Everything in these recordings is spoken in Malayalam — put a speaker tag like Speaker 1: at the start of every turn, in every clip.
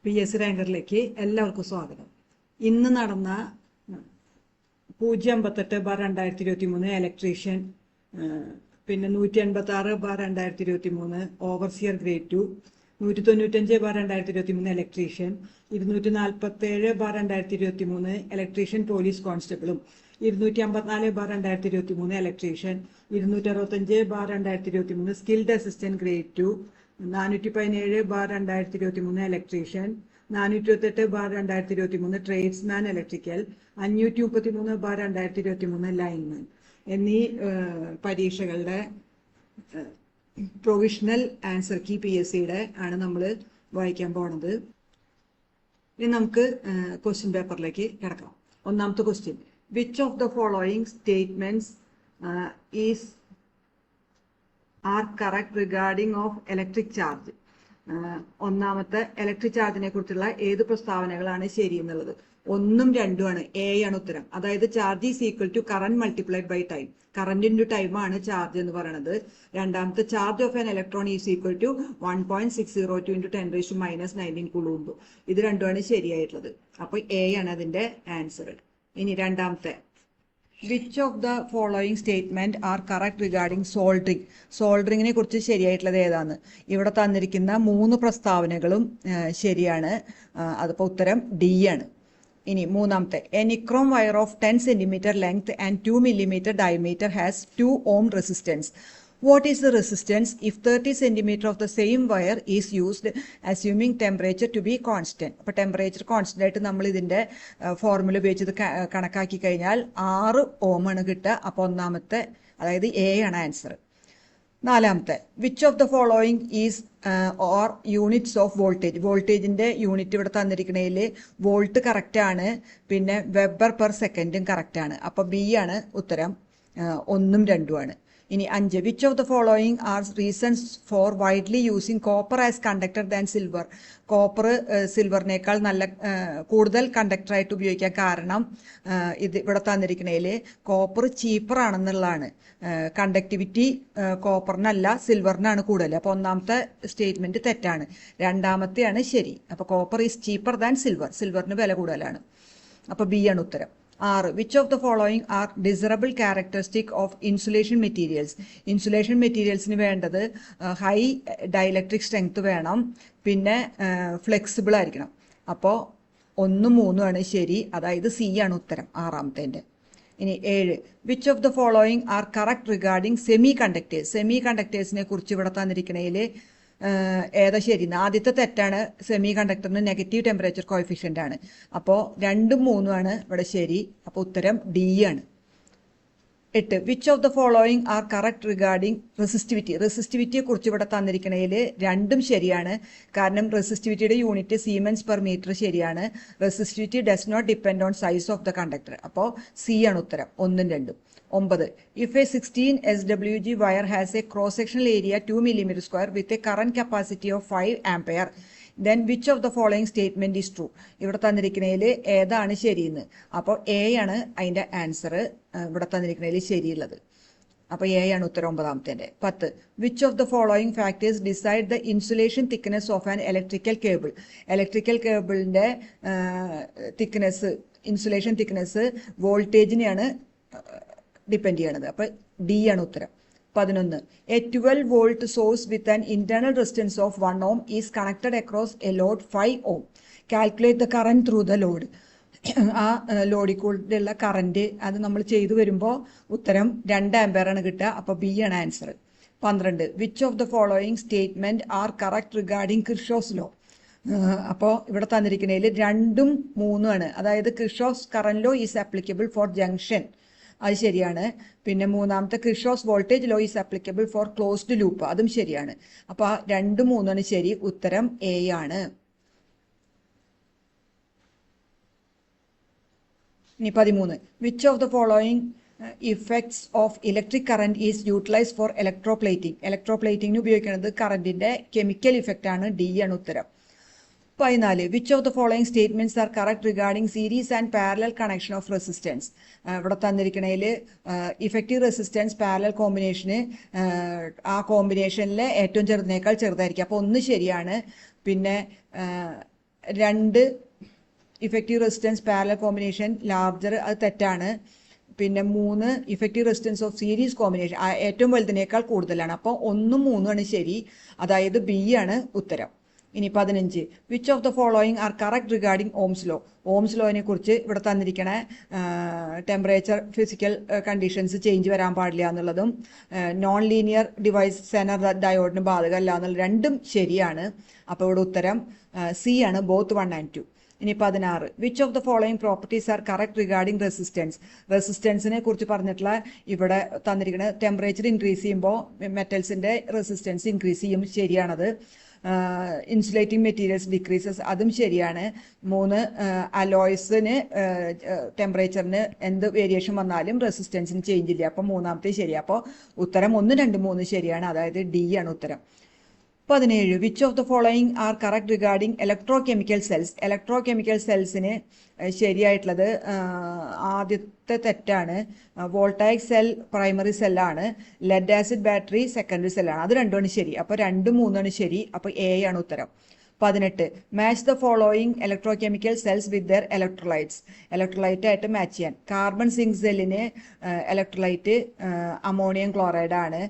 Speaker 1: PS റാങ്കറിലേക്ക് എല്ലാവർക്കും സ്വാഗതം. ഇന്ന് നടന്ന 058/2023 ഇലക്ട്രീഷ്യൻ, പിന്നെ 186/2023 overseer grade 2, 195/2023 electrician, 247/2023 electrician police കോൺസ്റ്റബിളും, 254/2023 electrician, 265/2023 skilled assistant grade 2, 417/2023 electrician, 428/2023 tradesman electrical, 533/2023 lineman എന്നീ പരീക്ഷകളുടെ പ്രൊവിഷണൽ ആൻസർ കീ PSCയുടെ ആണ് നമ്മൾ വായിക്കാൻ പോണത്. ഇനി നമുക്ക് ക്വസ്റ്റ്യൻ പേപ്പറിലേക്ക് കിടക്കാം. ഒന്നാമത്തെ question, which of the following statements are correct regarding of electric charge? ഒന്നാമത്തെ ഇലക്ട്രിക് ചാർജിനെ കുറിച്ചുള്ള ഏത് പ്രസ്താവനകളാണ് ശരി എന്നുള്ളത്? 1ഉം 2ഉം ആണ്. A ആണ് ഉത്തരം. അതായത് charge is equal to current multiplied by time. Current into time ആണ് ചാർജ് എന്ന് പറയുന്നത്. രണ്ടാമത്തെ, charge of an electron is equal to 1.602 × 10⁻⁻19 coulomb. ഇത് രണ്ടുമാണ് ശരിയായിട്ടുള്ളത്. അപ്പൊ A ആണ് അതിന്റെ ആൻസർ. ഇനി രണ്ടാമത്തെ, which of the following statement are correct regarding soldering? സോൾഡറിങ്ങിനെ കുറിച്ച് ശരിയായിട്ടുള്ളത് ഏതാണ്? ഇവിടെ തന്നിരിക്കുന്ന 3 പ്രസ്താവനകളും ശരിയാണ്. അതിപ്പോൾ ഉത്തരം D ആണ്. ഇനി മൂന്നാമത്തെ, A nichrome wire of 10 cm length and 2 mm diameter has 2 ohm resistance. What is the resistance if 30 cm of the same wire is used assuming temperature to be constant? അപ്പോൾ ടെമ്പറേച്ചർ കോൺസ്റ്റന്റ് ആയിട്ട് നമ്മൾ ഇതിന്റെ ഫോർമുല ഉപയോഗിച്ച് ഇത് കണക്കാക്കി കഴിഞ്ഞാൽ 6 ohm ആണ് കിട്ടുക. അപ്പോൾ ഒന്നാമത്തെ, അതായത് A ആണ് ആൻസർ. നാലാമത്തെ, which of the following is or units of voltage? വോൾട്ടേജിന്റെ യൂണിറ്റ് ഇവിടെ തന്നിരിക്കുന്നതിൽ വോൾട്ട് കറക്റ്റ് ആണ്, പിന്നെ വെബർ പെർ സെക്കൻഡും കറക്റ്റ് ആണ്. അപ്പോൾ B ആണ് ഉത്തരം. 1ഉം 2ഉം ആണ്. ഇനി 5, which of the following are reasons for widely using copper as conductor than silver? Copper സിൽവറിനേക്കാൾ കൂടുതൽ കണ്ടക്ടറായിട്ട് ഉപയോഗിക്കാൻ കാരണം ഇത് ഇവിടെ തന്നിരിക്കുന്നതിൽ കോപ്പർ ചീപ്പർ ആണെന്നുള്ളതാണ്. കണ്ടക്ടിവിറ്റി കോപ്പറിനല്ല സിൽവറിനാണ് കൂടുതൽ. അപ്പോൾ ഒന്നാമത്തെ സ്റ്റേറ്റ്മെന്റ് തെറ്റാണ്. രണ്ടാമത്തെയാണ് ശരി. അപ്പോൾ copper is cheaper than silver. സിൽവറിന് വില കൂടുതലാണ്. അപ്പോൾ B ആണ് ഉത്തരം. 6, which of the following are desirable characteristic of insulation materials? Insulation മെറ്റീരിയൽസിന് വേണ്ടത് ഹൈ ഡൈലക്ട്രിക് സ്ട്രെങ്ത് വേണം, പിന്നെ ഫ്ലെക്സിബിൾ ആയിരിക്കണം. അപ്പോൾ 1ഉം 3ഉം ആണ് ശരി. അതായത് C ആണ് ഉത്തരം, ആറാമത്തേൻ്റെ. ഇനി 7, which of the following are correct regarding semiconductors? സെമി കണ്ടക്ടേഴ്സിനെ കുറിച്ച് ഇവിടെ തന്നിരിക്കുന്നതിൽ ഏതാ ശരി? ആദ്യത്തെ തെറ്റാണ്. സെമി കണ്ടക്ടറിന് നെഗറ്റീവ് ടെമ്പറേച്ചർ കോഎഫിഷ്യന്റ് ആണ്. അപ്പോൾ 2ഉം 3ഉം ആണ് ഇവിടെ ശരി. അപ്പോൾ ഉത്തരം D ആണ്. 8, which of the following are correct regarding resistivity? റെസിസ്റ്റിവിറ്റിയെ കുറിച്ച് ഇവിടെ തന്നിരിക്കുന്നതിൽ 2ഉം ശരിയാണ്. കാരണം റെസിസ്റ്റിവിറ്റിയുടെ യൂണിറ്റ് സീമെൻസ് പെർ മീറ്റർ ശരിയാണ്. Resistivity does not depend on size of the conductor. അപ്പോൾ C ആണ് ഉത്തരം, 1ഉം 2ഉം. 9, if a 16 SWG wire has a cross-sectional area 2 mm² with a current capacity of 5 ampere, then which of the following statement is true? ഇവിടെ തന്നിരിക്കുന്നതിൽ ഏതാണ് ശരിയെന്ന്? അപ്പോൾ A ആണ് അതിൻ്റെ ആൻസർ ഇവിടെ തന്നിരിക്കുന്നതിൽ ശരിയുള്ളത്. അപ്പോൾ A ആണ് ഉത്തരം, 9ാമത്തേൻ്റെ. 10, which of the following factors decide the insulation thickness of an electrical cable? Electrical കേബിളിൻ്റെ തിക്നെസ്, ഇൻസുലേഷൻ തിക്നെസ് വോൾട്ടേജിനെയാണ് ഡിപ്പെൻഡ് ചെയ്യണത്. അപ്പോൾ D ആണ് ഉത്തരം. 11, a 12 volt source with an internal resistance of 1 ohm is connected across a load 5 ohm. Calculate the current through the load. ആ ലോഡിൽ കൂടെയുള്ള കറന്റ് അത് നമ്മൾ ചെയ്തു വരുമ്പോൾ ഉത്തരം 2 ആംപിയർ ആണ് കിട്ടുക. അപ്പോൾ B ആണ് answer. 12, which of the following statement are correct regarding Kirchhoff's law? അപ്പോൾ ഇവിടെ തന്നിരിക്കുന്നതിൽ 2ഉം 3ഉം ആണ്. അതായത് Kirchhoff's current law is applicable for junction, അത് ശരിയാണ്. പിന്നെ മൂന്നാമത്തെ, Kirchhoff's voltage law is applicable for closed loop, അതും ശരിയാണ്. അപ്പോൾ 2ഉം 3ഉം ആണ് ശരി. ഉത്തരം A ആണ്. ഇനി 13, which of the following effects of electric current is utilise for electroplating? ഇലക്ട്രോപ്ലേറ്റിംഗിന് ഉപയോഗിക്കുന്നത് കറന്റിന്റെ കെമിക്കൽ ഇഫക്റ്റ് ആണ്. D ആണ് ഉത്തരം. 14, which of the following statements are correct regarding series and parallel connection of resistance? ഇവിടെ തന്നിരിക്കുന്നതിൽ ഇഫക്റ്റീവ് റെസിസ്റ്റൻസ് പാരലൽ കോമ്പിനേഷന് ആ കോമ്പിനേഷനിലെ ഏറ്റവും ചെറുതിനേക്കാൾ ചെറുതായിരിക്കും. അപ്പോൾ 1 ശരിയാണ്. പിന്നെ 2 effective resistance parallel combination larger, അത് തെറ്റാണ്. പിന്നെ 3 effective resistance of series combination ഏറ്റവും വലുതിനേക്കാൾ കൂടുതലാണ്. അപ്പോൾ 1ഉം 3ഉം ആണ് ശരി, അതായത് ബി ആണ് ഉത്തരം. ഇനി 15 which of the following are correct regarding Ohm's law. Ohm's ലോനെ കുറിച്ച് ഇവിടെ തന്നിരിക്കണ ടെമ്പറേച്ചർ ഫിസിക്കൽ കണ്ടീഷൻസ് ചേഞ്ച് വരാൻ പാടില്ല എന്നുള്ളതും നോൺ ലീനിയർ ഡിവൈസ് സെനർ ഡയോഡിന് ബാധകമല്ല എന്നുള്ള രണ്ടും ശരിയാണ്. അപ്പോൾ ഇവിടെ ഉത്തരം സി ആണ്, ബോത്ത് 1 and 2. ഇനി 16 which of the following properties are correct regarding resistance. റെസിസ്റ്റൻസിനെ കുറിച്ച് പറഞ്ഞിട്ടുള്ള ഇവിടെ തന്നിരിക്കുന്ന ടെമ്പറേച്ചർ ഇൻക്രീസ് ചെയ്യുമ്പോൾ മെറ്റൽസിന്റെ റെസിസ്റ്റൻസ് ഇൻക്രീസ് ചെയ്യും, ശരിയാണത്. ഇൻസുലേറ്റിംഗ് മെറ്റീരിയൽസ് ഡിക്രീസസ്, അതും ശരിയാണ്. 3 അലോയ്സിന് ടെമ്പറേച്ചറിന് എന്ത് വേരിയേഷൻ വന്നാലും റെസിസ്റ്റൻസിന് ചേഞ്ച് ഇല്ല, അപ്പോൾ മൂന്നാമത്തെ ശരി. അപ്പോൾ ഉത്തരം 1, 2, 3 ശരിയാണ്, അതായത് ഡി ആണ് ഉത്തരം. 17 which of the following are correct regarding electrochemical cells. Electrochemical സെൽസിന് ശരിയായിട്ടുള്ളത് ആദ്യത്തെ തെറ്റാണ്. വോൾട്ടായിക് സെൽ പ്രൈമറി സെല്ലാണ്, ലെഡ് ആസിഡ് ബാറ്ററി സെക്കൻഡറി സെല്ലാണ്, അത് രണ്ടുമാണ് ശരി. അപ്പോൾ 2, 3 ശരി, അപ്പോൾ എ ആണ് ഉത്തരം. 18 match the following electro chemical cells with there electrolytes. Electrolyte ആയിട്ട് മാച്ച് ചെയ്യാൻ കാർബൺ സിങ്ക് സെല്ലിന് ഇലക്ട്രോലൈറ്റ് അമോണിയം ക്ലോറൈഡ് ആണ്,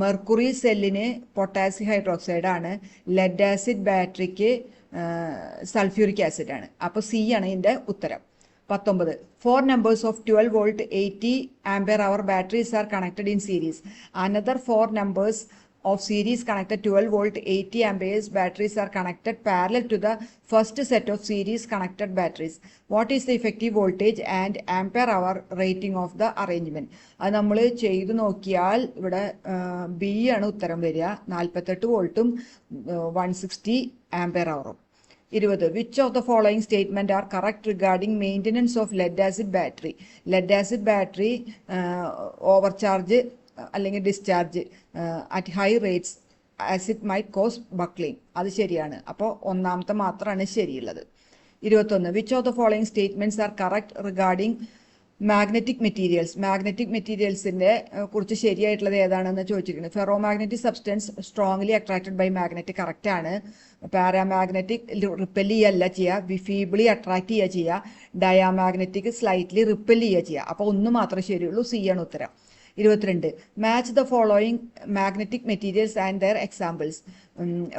Speaker 1: മെർക്കുറി സെല്ലിന് പൊട്ടാസ്യം ഹൈഡ്രോക്സൈഡ് ആണ്, ലെഡ് ആസിഡ് ബാറ്ററിക്ക് സൾഫ്യൂരിക് ആസിഡ് ആണ്. അപ്പോൾ സി ആണ് ഇതിൻ്റെ ഉത്തരം. 19 4 numbers of 12 volt 80 ampere hour batteries are connected in series. Another 4 numbers of series connected 12 volt 80 amperes batteries are connected parallel to the first set of series connected batteries. What is the effective voltage and ampere hour rating of the arrangement? അത് നമ്മൾ ചെയ്തു നോക്കിയാൽ ഇവിടെ ബി ആണ് ഉത്തരം വരിക, 48 വോൾട്ടും 160 ampere അവറും. 20 which of the following statement are correct regarding maintenance of lead acid battery. lead acid battery overcharge അല്ലെങ്കിൽ discharge at high rates acid might cause buckling, അത് ശരിയാണ്. അപ്പോൾ ഒന്നാമത്തെ മാത്രമാണ് ശരിയുള്ളത്. 21 which of the following statements are correct regarding magnetic materials. Magnetic മെറ്റീരിയൽസിന്റെ കുറിച്ച് ശരിയായിട്ടുള്ളത് ഏതാണെന്ന് ചോദിച്ചിരിക്കുന്നത്. Ferromagnetic substance strongly attracted by magnetic, correct ആണ്. പാരാമാഗ്നറ്റിക് റിപ്പൽ ചെയ്യല്ല ചെയ്യുക, ഫീബിളി അട്രാക്ട് ചെയ്യുക ചെയ്യുക. ഡയാമാഗ്നറ്റിക് സ്ലൈറ്റ്ലി റിപ്പൽ ചെയ്യുക ചെയ്യുക. അപ്പോൾ ഒന്ന് മാത്രമേ ശരിയുള്ളൂ, സി ആണ് ഉത്തരം. 22 match the following magnetic materials and their examples.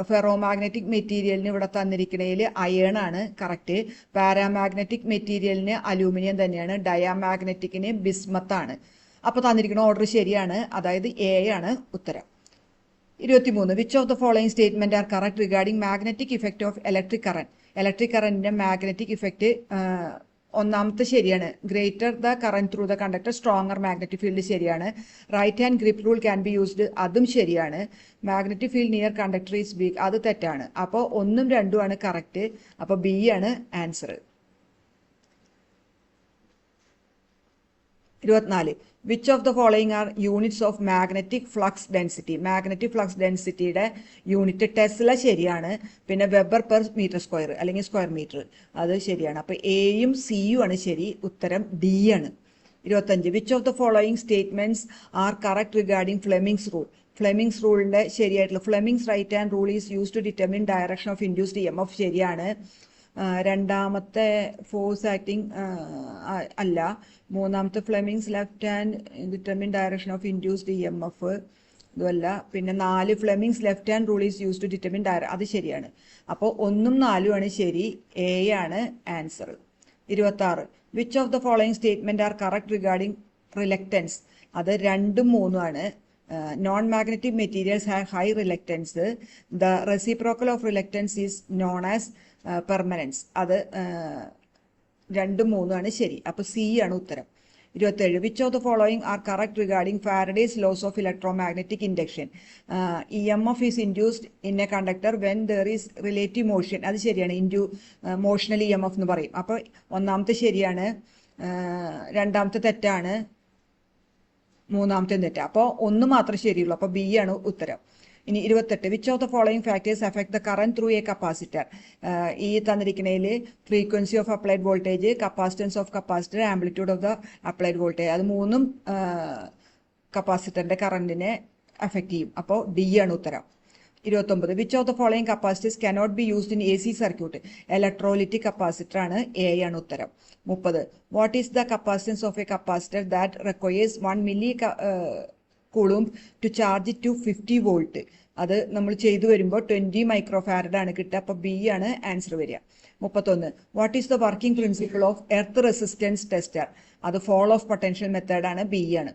Speaker 1: Ferro magnetic മെറ്റീരിയലിന് ഇവിടെ തന്നിരിക്കുന്നതിൽ അയേൺ ആണ് കറക്റ്റ്, പാരാമാഗ്നറ്റിക് മെറ്റീരിയലിന് അലൂമിനിയം തന്നെയാണ്, ഡയാമാഗ്നറ്റിക്കിന് ബിസ്മത്ത് ആണ്. അപ്പോൾ തന്നിരിക്കുന്ന ഓർഡർ ശരിയാണ്, അതായത് എ ആണ് ഉത്തരം. 23 which of the following statement are correct regarding magnetic effect of electric current. Electric കറന്റിന്റെ മാഗ്നറ്റിക് ഇഫക്റ്റ് ഒന്നാമത്തെ ശരിയാണ്. Greater the current through the conductor stronger magnetic field ശരിയാണ്. Right hand grip rule can be used, അതും ശരിയാണ്. Magnetic field near conductor is weak, അത് തെറ്റാണ്. അപ്പോൾ 1ഉം 2ഉം ആണ് കറക്റ്റ്, അപ്പോൾ ബി ആണ് answer. 24 which of the following are units of magnetic flux density. Magnetic flux ഡെൻസിറ്റിയുടെ യൂണിറ്റ് ടെസ്ല ശരിയാണ്, പിന്നെ വെബർ പെർ മീറ്റർ സ്ക്വയർ അല്ലെങ്കിൽ സ്ക്വയർ മീറ്റർ, അത് ശരിയാണ്. അപ്പോൾ എയും സിയും ആണ് ശരി, ഉത്തരം ഡി ആണ്. 25 which of the following statements are correct regarding Fleming's rule. Fleming's റൂളിന്റെ ശരിയായിട്ടുള്ള Fleming's right hand rule is use to determine direction of induced EMF ശരിയാണ്. രണ്ടാമത്തെ ഫോഴ്സ് ആക്ടിങ് അല്ല. മൂന്നാമത്തെ Fleming's left hand determine direction of induced EMF ഇതുമല്ല. പിന്നെ 4 Fleming's left hand rule is use to determine അത് ശരിയാണ്. അപ്പോൾ 1ഉം 4ഉം ആണ് ശരി, എ ആണ് answer. 26 which of the following statement are correct regarding reluctance. അത് 2ഉം 3ഉം ആണ്. Non magnetic materials have high reluctance. The reciprocal of reluctance is known as permanence, അത് 2ഉം 3ഉം ആണ് ശരി, അപ്പോൾ സി ആണ് ഉത്തരം. 27 which of the following are correct regarding Faraday's laws of electromagnetic induction. EMF is induced in A conductor when there is relative motion, അത് ശരിയാണ്. മോഷണൽ EMF എന്ന് പറയും. അപ്പോൾ ഒന്നാമത്തെ ശരിയാണ്, രണ്ടാമത്തെ തെറ്റാണ്, മൂന്നാമത്തെ തെറ്റ്. അപ്പോൾ 1 മാത്രമേ ശരിയുള്ളൂ, അപ്പോൾ ബി ആണ് ഉത്തരം. ഇനി 28 which of the following factors affect the current through a capacitor. ഈ തന്നിരിക്കുന്നതിൽ frequency of applied voltage, capacitance of capacitor, amplitude of the applied voltage, അത് 3ഉം കപ്പാസിറ്ററിന്റെ കറന്റിനെ അഫക്ട് ചെയ്യും. അപ്പോൾ ഡി ആണ് ഉത്തരം. 29. Which of the following capacities cannot be used in AC circuit? Electrolytic capacitor ആണ്, എ ആണ് ഉത്തരം. 30. What is the capacitance of a capacitor that requires 1 milli coulomb to charge to 50 volt? അത് നമ്മൾ ചെയ്തു വരുമ്പോൾ 20 മൈക്രോഫാരഡ് ആണ് കിട്ടുക. അപ്പോൾ ബി ആണ് ആൻസർ വരിക. 31. What is the working principle of earth resistance tester? അത് ഫോൾ ഓഫ് പൊട്ടൻഷ്യൽ മെത്തേഡ് ആണ്, ബി ആണ്.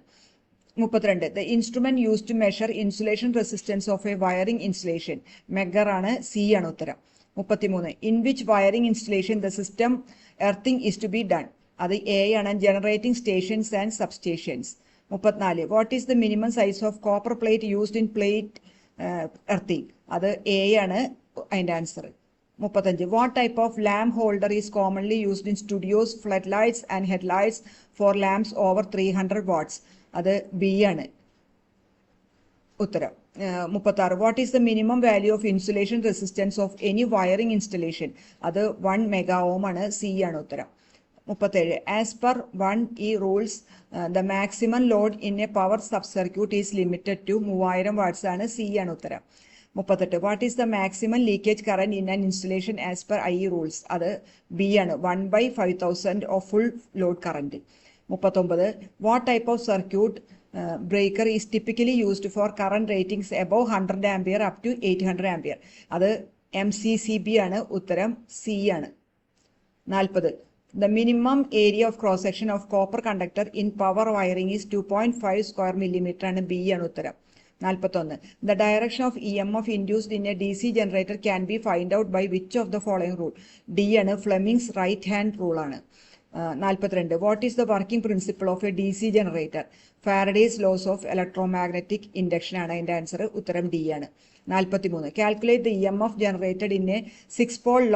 Speaker 1: 32. The instrument use to measure insulation resistance of a wiring insulation? Megger ആണ്, സി ആണ് ഉത്തരം. 33. In which wiring insulation the system earthing is to be done? അത് എ ആണ്, generating stations and substations. 34. What is the minimum size of copper plate used in plate earthing? അത് എ ആണ് അതിൻ്റെ answer. 35. What type of lamp holder is commonly used in studios, floodlights and headlights for lamps over 300 watts? അത് ബി ആണ് ഉത്തരം. 36. What is the minimum value of insulation resistance of any wiring installation? അത് 1 മെഗാ ഓം ആണ്, സി ആണ് ഉത്തരം. 37. As per 1E rules the maximum load in a power sub circuit is limited to 3000 watts ആണ്, സി ആണ് ഉത്തരം. 38. What is the maximum leakage current in an installation as per IE rules? അത് ബി ആണ്, 1/5000 of full load current. 39. What type of circuit breaker is typically used for current ratings above 100 ampere up to 800 ampere? അത് MCCB ആണ്, ഉത്തരം സി ആണ്. 40. The minimum area of cross section of copper conductor in power wiring is 2.5 square millimeter ആണ്, ബി ആണ് ഉത്തരം. 41. The direction of EMF induced in a DC generator can be find out by which of the following rule? D ആണ്, Fleming's right hand rule ആണ്. 42. What is the working principle of a DC generator? Faraday's laws of electromagnetic induction ആണ് അതിൻ്റെ ആൻസർ, ഉത്തരം ഡി ആണ്. 43. Calculate the EMF generated in a 6-pole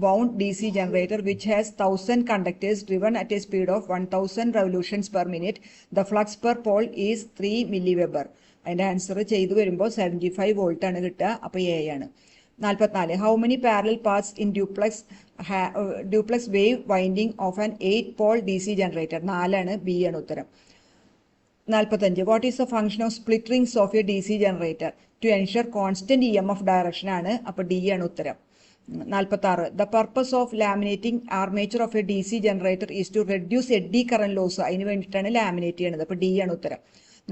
Speaker 1: wound DC generator which has 1000 conductors driven at a speed of 1000 revolutions per minute. The flux per pole is 3 milliweber. അതിൻ്റെ ആൻസർ ചെയ്തു വരുമ്പോൾ 75 വോൾട്ട് ആണ് കിട്ടുക, അപ്പോൾ എ ആണ്. 44. How many parallel paths in duplex wave winding of an 8-pole DC generator? 4 ആണ്, ബി ആണ് ഉത്തരം. 45. What is the function of split rings of a DC generator? To ensure constant EMF direction ആണ്, അപ്പോൾ ഡി ആണ് ഉത്തരം. 46. The purpose of laminating armature of a DC generator is to reduce eddy current loss. അതിന് വേണ്ടിയിട്ടാണ് ലാമിനേറ്റ് ചെയ്യുന്നത്, അപ്പോൾ ഡി ആണ് ഉത്തരം.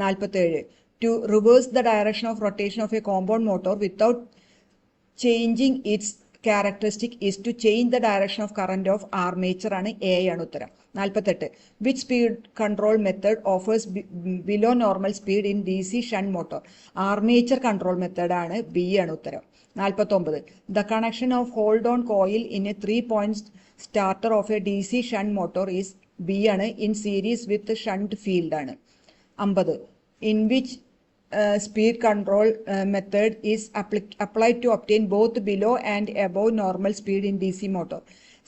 Speaker 1: 47. To reverse the direction of rotation of a compound motor without changing its characteristic is to change the direction of current of armature ആണ്, എ ആണ് ഉത്തരം. 48. Which speed control method offers below normal speed in DC shunt motor? Armature control method ആണ്, ബി ആണ് ഉത്തരം. 49. The connection of hold on coil in a 3-point starter of a DC shunt motor is, B ആണ്, in series with shunt field ആണ്. 50. In which speed control method is applied to obtain both below and above normal speed in DC motor?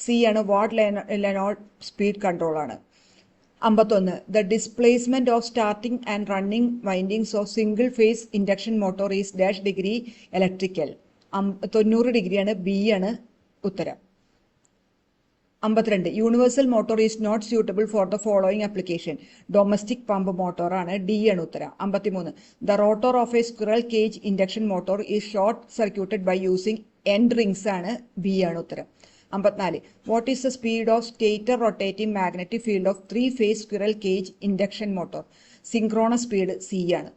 Speaker 1: C ആണ്, വാട്ട് ലെനോഡ് സ്പീഡ് കൺട്രോൾ ആണ്. 51. The displacement of starting and running windings of single phase induction motor is dash degree electrical? 90 ഡിഗ്രിയാണ്, ബി ആണ് ഉത്തരം. 52. Universal motor is not suitable for the following application? Domestic pump motor ആണ്, ഡി ആണ് ഉത്തരം. 53. The rotor of a squirrel cage induction motor is short circuited by using end rings ആണ്, ബി ആണ് ഉത്തരം. 54. What is the speed of stator rotating magnetic field of 3-phase squirrel cage induction motor? Synchronous speed, C ആണ്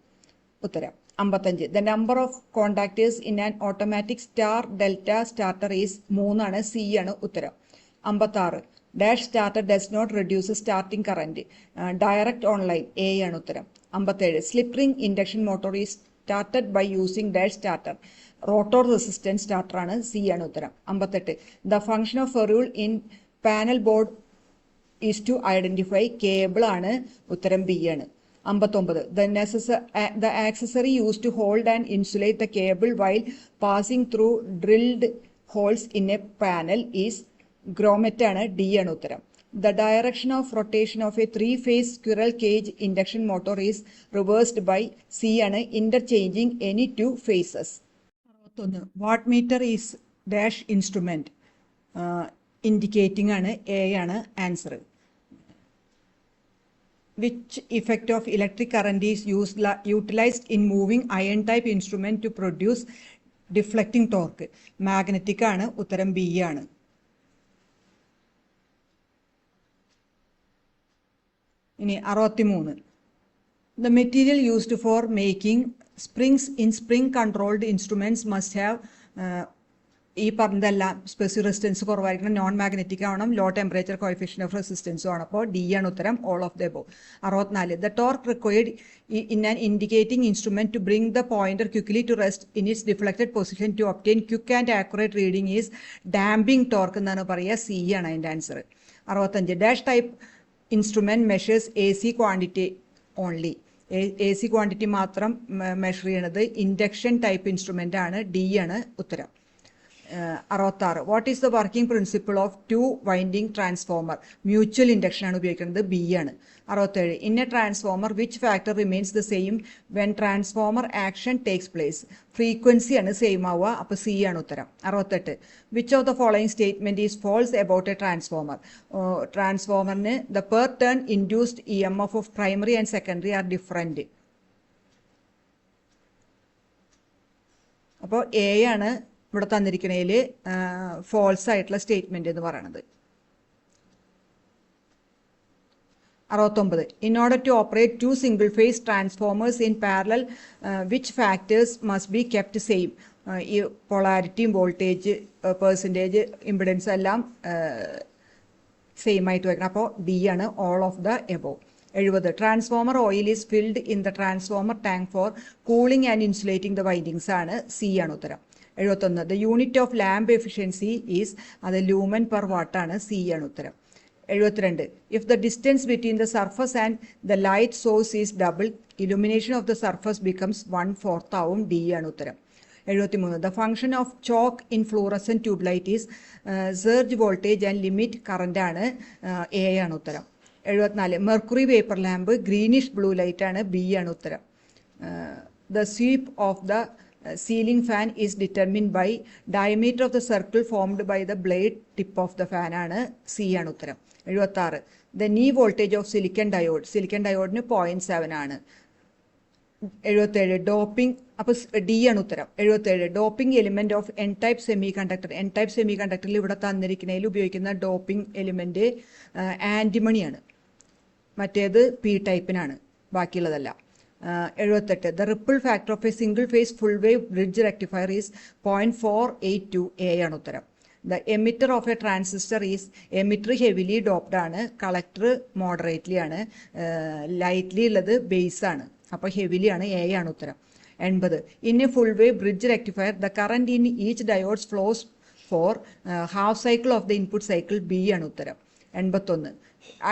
Speaker 1: ഉത്തരം. 55. The number of contactors in an automatic star delta starter is 3 ആണ്, സി ആണ് ഉത്തരം. 56. Dash starter does not reduce starting current? Direct online, A ആണ് ഉത്തരം. 57. Slip ring induction motor is started by using dash starter? Rotor resistance starter ആണ്, സി ആണ് ഉത്തരം. 58. The function of ferrule in panel board is to identify? Cable ആണ്, ഉത്തരം ബി ആണ്. 59. The accessory used to hold and insulate the cable while passing through drilled holes in a panel is? grommet ആണ്, ഡി ആണ് ഉത്തരം. The direction of rotation of a 3-phase squirrel cage induction motor is reversed by? C ആണ്, interchanging any 2 phases. 61. Watt meter is dash instrument? Indicating ആണ്, എ ആണ് answer. which effect of electric current is utilized in moving iron type instrument to produce deflecting torque? Magnetic ആണ്, ഉത്തരം ബി ആണ്. ഇനി 63. The material used for making springs in spring controlled instruments must have ഈ പറഞ്ഞതെല്ലാം സ്പെസിഫിക് റെസിസ്റ്റൻസ് കുറവായിരിക്കണം, നോൺ മാഗ്നറ്റിക് ആവണം, ലോ ടെമ്പറേച്ചർ കോഎഫിഷ്യൻ ഓഫ് റെസിസ്റ്റൻസും ആണ്. അപ്പോൾ ഡി ആണ് ഉത്തരം, all of the above. 64. The torque required in an indicating instrument to bring the pointer quickly to rest in its deflected position to obtain quick and accurate reading is damping torque എന്നാണ് പറയുക. സി ആണ് അതിൻ്റെ answer. 65. Dash type instrument measures A C quantity only. A C quantity മാത്രം മെഷർ ചെയ്യണത് ഇൻഡക്ഷൻ ടൈപ്പ് ഇൻസ്ട്രുമെന്റ് ആണ്. ഡി ആണ് ഉത്തരം. 66. What is the working principle of two winding transformer? Mutual induction ആണ് ഉപയോഗിക്കുന്നത്. ബി ആണ്. 67. In a transformer which factor remains the same when transformer action takes place? Frequency ആണ് സെയിം ആവുക. അപ്പോൾ സി ആണ് ഉത്തരം. 68. Which of the following statement is false about a transformer? ട്രാൻസ്ഫോമറിന് the per turn induced E M F of primary and secondary are different. അപ്പോൾ എ ആണ് ഇവിടെ തന്നിരിക്കുന്നതിൽ ഫോൾസ് ആയിട്ടുള്ള സ്റ്റേറ്റ്മെന്റ് എന്ന് പറയുന്നത്. 69. In order to operate two single phase transformers in parallel which factors must be kept same? ഈ പൊളാരിറ്റിയും വോൾട്ടേജ് പെർസെൻറ്റേജ് ഇമ്പിഡൻസ് എല്ലാം സെയിം ആയിട്ട് വെക്കണം. അപ്പോൾ ഡി ആണ്, all of the above. 70. Transformer oil is filled in the transformer tank for cooling and insulating the windings ആണ്. സി ആണ് ഉത്തരം. 71. The unit of lamp efficiency is, അത് ലൂമൻ പെർ വാട്ട് ആണ്. സി ആണ് ഉത്തരം. 72. If the distance between the surface and the light source is double, illumination of the surface becomes 1/4 ആവും. ഡി ആണ് ഉത്തരം. 73. The function of choke in fluorescent tube light is surge voltage and limit current ആണ്. എ ആണ് ഉത്തരം. 74. Mercury vapour lamp greenish blue light ആണ്. ബി ആണ് ഉത്തരം. The sweep of the ceiling fan is determined by diameter of the circle formed by the blade tip of the fan ആണ്. സി ആണ് ഉത്തരം. 76. the knee voltage of silicon diode, silicon diode 0.7 ആണ്. 77. ഡോപ്പിംഗ്, അപ്പോൾ ഡി ആണ് ഉത്തരം. 77. Doping element of N type semiconductor. N type സെമി കണ്ടക്ടറിൽ ഇവിടെ തന്നിരിക്കുന്നതിൽ ഉപയോഗിക്കുന്ന ഡോപ്പിംഗ് എലിമെന്റ് ആന്റിമണിയാണ്. മറ്റേത് പി ടൈപ്പിനാണ്, ബാക്കിയുള്ളതല്ല. 78. The ripple factor of a single phase full wave bridge rectifier is 0.482. A ആണ് ഉത്തരം. The emitter of a transistor is, emitter heavily doped ആണ്, കളക്ടർ moderately ആണ്, lightly ഉള്ളത് ബേസ് ആണ്. അപ്പോൾ heavily ആണ്. A ആണ് ഉത്തരം. 80. In a full wave bridge rectifier the current in each diode flows for half cycle of the input cycle. B ആണ് ഉത്തരം. 81.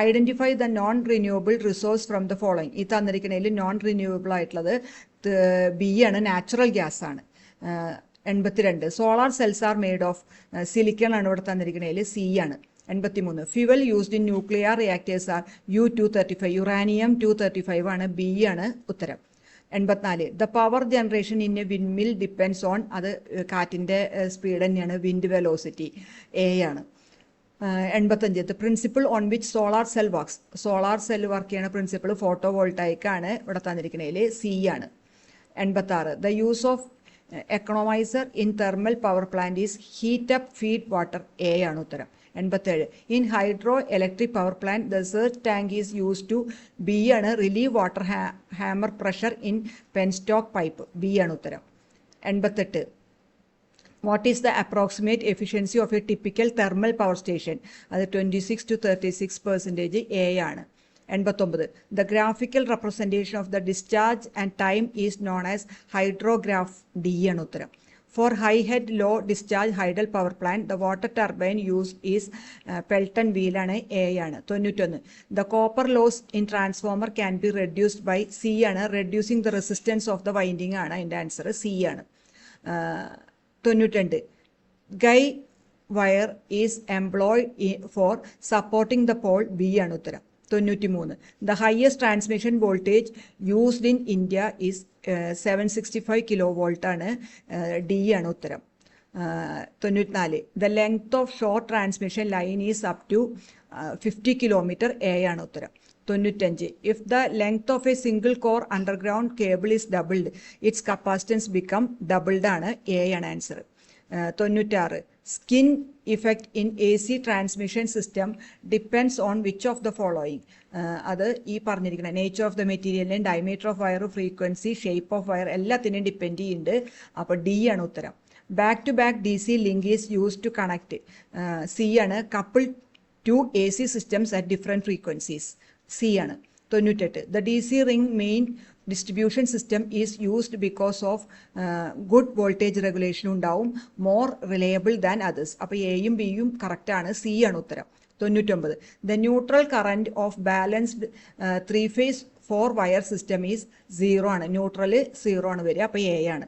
Speaker 1: Identify the non renewable resource from the following. ഈ തന്നിരിക്കുന്നതിൽ നോൺ റിന്യൂവബിൾ ആയിട്ടുള്ളത് ബി ആണ്, നാച്ചുറൽ ഗ്യാസ് ആണ്. 82. Solar cells are made of silicon ആണ് ഇവിടെ തന്നിരിക്കുന്നതിൽ. സി ആണ്. 83. Fuel used in nuclear reactors are U-235. Uranium 235 ആണ്. ബി ആണ് ഉത്തരം. 84. The power generation in a wind mill depends on, അത് കാറ്റിൻ്റെ സ്പീഡ് തന്നെയാണ്, വിൻഡ് വെലോസിറ്റി. എ ആണ്. 85. The principle on which solar cell works. Solar cell work ചെയ്യുന്ന പ്രിൻസിപ്പിൾ ഫോട്ടോ വോൾട്ടായിക് ആണ് ഇവിടെ തന്നിരിക്കുന്നതിൽ. സി ആണ്. 86. The use of economiser in thermal power plant is heat up feed water. A ആണ് ഉത്തരം. 87. In hydroelectric power plant the surge tank is use to. B ആണ്, relieve water hammer pressure in penstock pipe. B ആണ് ഉത്തരം. 88. What is the approximate efficiency of a typical thermal power station? അത് 26 to 36%. A ആണ്. 89. The graphical representation of the discharge and time is known as hydrograph. D ആണ് ഉത്തരം. For high head low discharge hydel power plant the water turbine used is Pelton wheel ആണ്. A ആണ്. 91. The copper loss in transformer can be reduced by. C ആണ്, reducing the resistance of the winding ആണ് അതിൻ്റെ ആൻസർ. C ആണ്. 92. Guy wire is employed for supporting the pole. B ആണ് ഉത്തരം. 93. The highest transmission voltage used in India is 765 kilovolt ആണ്. D ആണ് ഉത്തരം. 94. The length of short transmission line is up to 50 kilometer. A ആണ് ഉത്തരം. 95. If the length of a single core underground cable is doubled, its capacitance become doubled ആണ് A ആണ് answer. 96. Skin effect in AC transmission system depends on which of the following? അത് ഈ പറഞ്ഞിരിക്കുന്ന നേച്ചർ ഓഫ് ദ മെറ്റീരിയലിന്, diameter of wire, frequency, shape of wire എല്ലാത്തിനും ഡിപ്പെൻഡ് ചെയ്യുന്നുണ്ട്. അപ്പോൾ ഡി ആണ് ഉത്തരം. Back to back DC link is use to connect. C ആണ്. Couple to AC systems at different frequencies. C ആണ്. 98. The DC ring main distribution system is used because of good voltage regulation ഉണ്ടാവും, മോർ റിലയബിൾ ദാൻ അതേഴ്സ്. അപ്പോൾ എയും ബിയും കറക്റ്റാണ്. സി ആണ് ഉത്തരം. 99. The neutral current of balanced 3-phase 4-wire system is 0 ആണ്. ന്യൂട്രൽ 0 ആണ് വരിക. അപ്പോൾ എ ആണ്.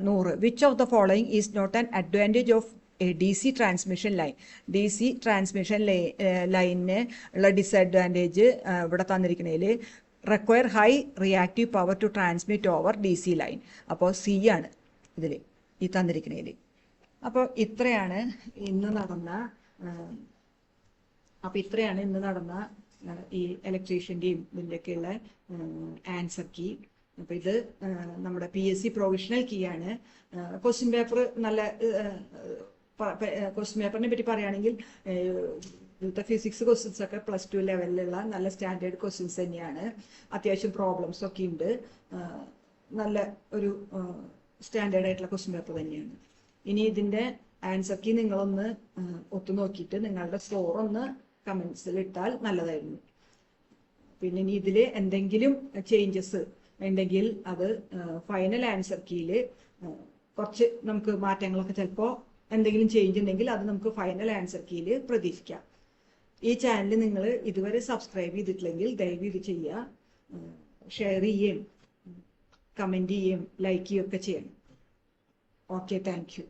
Speaker 1: 100. Which of the following is not an advantage of a DC transmission line? DC transmission ലൈനിന് ഉള്ള ഡിസഡ്വാൻറ്റേജ് ഇവിടെ തന്നിരിക്കുന്നതിൽ require high reactive power to transmit over DC line. അപ്പോൾ സി ആണ് ഇതിൽ ഈ തന്നിരിക്കുന്നതിൽ. അപ്പോൾ ഇത്രയാണ് ഇന്ന് നടന്ന ഈ ഇലക്ട്രീഷ്യൻ്റെയും ഇതിൻ്റെയൊക്കെയുള്ള ആൻസർ കീ. അപ്പോൾ ഇത് നമ്മുടെ PSC പ്രൊവിഷണൽ കീ ആണ്. ക്വസ്റ്റ്യൻ പേപ്പർ നല്ല ക്വസ്റ്റ്യൻ പേപ്പറിനെ പറ്റി പറയുകയാണെങ്കിൽ ഇവിടുത്തെ ഫിസിക്സ് ക്വസ്റ്റ്യൻസ് ഒക്കെ +2 ലെവലിലുള്ള നല്ല സ്റ്റാൻഡേർഡ് ക്വസ്റ്റ്യൻസ് തന്നെയാണ്. അത്യാവശ്യം പ്രോബ്ലംസ് ഒക്കെ ഉണ്ട്. നല്ല ഒരു സ്റ്റാൻഡേർഡ് ആയിട്ടുള്ള ക്വസ്റ്റ്യൻ പേപ്പർ തന്നെയാണ്. ഇനി ഇതിൻ്റെ ആൻസർ കീ നിങ്ങളൊന്ന് ഒത്തുനോക്കിയിട്ട് നിങ്ങളുടെ സ്കോർ ഒന്ന് കമൻസിൽ ഇട്ടാൽ നല്ലതായിരുന്നു. പിന്നെ ഇനി ഇതിൽ എന്തെങ്കിലും ചേഞ്ചസ് ഉണ്ടെങ്കിൽ അത് ഫൈനൽ ആൻസർ കീയിൽ കുറച്ച് നമുക്ക് മാറ്റങ്ങളൊക്കെ ചിലപ്പോൾ എന്തെങ്കിലും ചേഞ്ച് ഉണ്ടെങ്കിൽ അത് നമുക്ക് ഫൈനൽ ആൻസർ കീയിൽ പ്രതീക്ഷിക്കാം. ഈ ചാനൽ നിങ്ങൾ ഇതുവരെ സബ്സ്ക്രൈബ് ചെയ്തിട്ടില്ലെങ്കിൽ ദയവ് ഇത് ചെയ്യുക. ഷെയർ ചെയ്യുകയും കമൻറ്റ് ചെയ്യുകയും ലൈക്ക് ചെയ്യുകയൊക്കെ ചെയ്യണം. Okay, thank you.